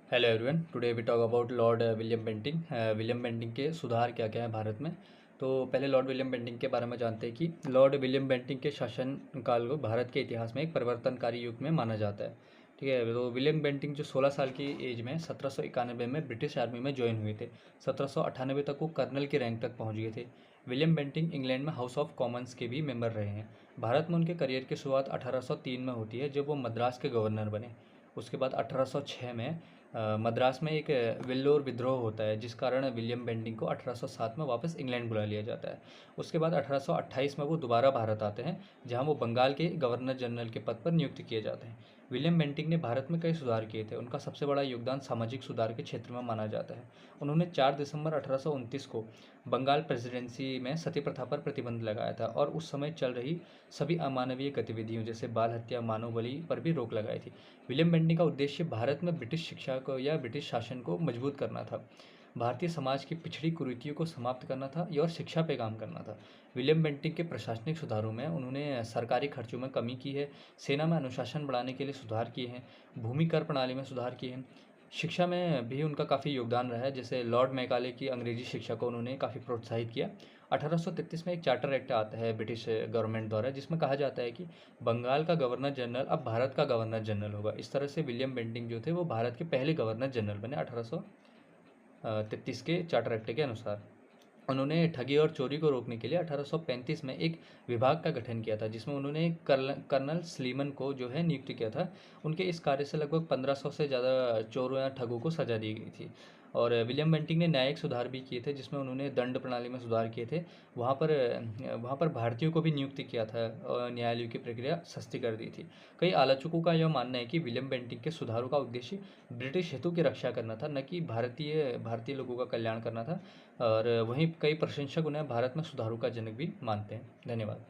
Hello everyone, today we talk about Lord William Bentinck. William Bentinck के सुधार क्या क्या हैं भारत में। तो पहले लॉर्ड विलियम बेंटिंग के बारे में जानते हैं कि लॉर्ड विलियम बेंटिंग के शासनकाल को भारत के इतिहास में एक परिवर्तनकारी युग में माना जाता है। ठीक है, तो विलियम बेंटिंग जो 16 साल की एज में 1791 में ब्रिटिश आर्मी में ज्वाइन हुए थे। 1798 तक वो कर्नल की रैंक तक पहुंच गए थे। विलियम बेंटिंग इंग्लैंड में हाउस ऑफ कॉमन्स के भी मेंबर रहे हैं। भारत में उनके करियर की शुरुआत 1803 में होती है, जब वो मद्रास के गवर्नर बने। उसके बाद 1806 में मद्रास में एक वेल्लोर विद्रोह होता है, जिस कारण विलियम बेंटिंग को 1807 में वापस इंग्लैंड बुला लिया जाता है। उसके बाद 1828 में वो दोबारा भारत आते हैं, जहां वो बंगाल के गवर्नर जनरल के पद पर नियुक्त किए जाते हैं। विलियम बेंटिंग ने भारत में कई सुधार किए थे। उनका सबसे बड़ा योगदान सामाजिक सुधार के क्षेत्र में माना जाता है। उन्होंने 4 दिसंबर 1829 को बंगाल प्रेसिडेंसी में सती प्रथा पर प्रतिबंध लगाया था और उस समय चल रही सभी अमानवीय गतिविधियों जैसे बाल हत्या, मानव बलि पर भी रोक लगाई थी। विलियम बेंटिंग का उद्देश्य भारत में ब्रिटिश शिक्षा को या ब्रिटिश शासन को मजबूत करना था। भारतीय समाज की पिछड़ी कुरीतियों को समाप्त करना था और शिक्षा पे काम करना था। विलियम बेंटिंग के प्रशासनिक सुधारों में उन्होंने सरकारी खर्चों में कमी की है, सेना में अनुशासन बढ़ाने के लिए सुधार किए हैं, भूमि कर प्रणाली में सुधार किए हैं। शिक्षा में भी उनका काफ़ी योगदान रहा है, जैसे लॉर्ड मैकाले की अंग्रेजी शिक्षा को उन्होंने काफ़ी प्रोत्साहित किया। 1833 में एक चार्टर एक्ट आता है ब्रिटिश गवर्नमेंट द्वारा, जिसमें कहा जाता है कि बंगाल का गवर्नर जनरल अब भारत का गवर्नर जनरल होगा। इस तरह से विलियम बेंटिंग जो थे वो भारत के पहले गवर्नर जनरल बने 1833 के चार्टर एक्ट के अनुसार। उन्होंने ठगी और चोरी को रोकने के लिए 1835 में एक विभाग का गठन किया था, जिसमें उन्होंने कर्नल स्लीमन को जो है नियुक्त किया था। उनके इस कार्य से लगभग 1500 से ज़्यादा चोरों या ठगों को सजा दी गई थी। और विलियम बेंटिंग ने न्यायिक सुधार भी किए थे, जिसमें उन्होंने दंड प्रणाली में सुधार किए थे। वहाँ पर भारतीयों को भी नियुक्त किया था और न्यायालयों की प्रक्रिया सस्ती कर दी थी। कई आलोचकों का यह मानना है कि विलियम बेंटिंग के सुधारों का उद्देश्य ब्रिटिश हितों की रक्षा करना था, न कि भारतीय भारतीय लोगों का कल्याण करना था। और वहीं कई प्रशंसक उन्हें भारत में सुधारों का जनक भी मानते हैं। धन्यवाद।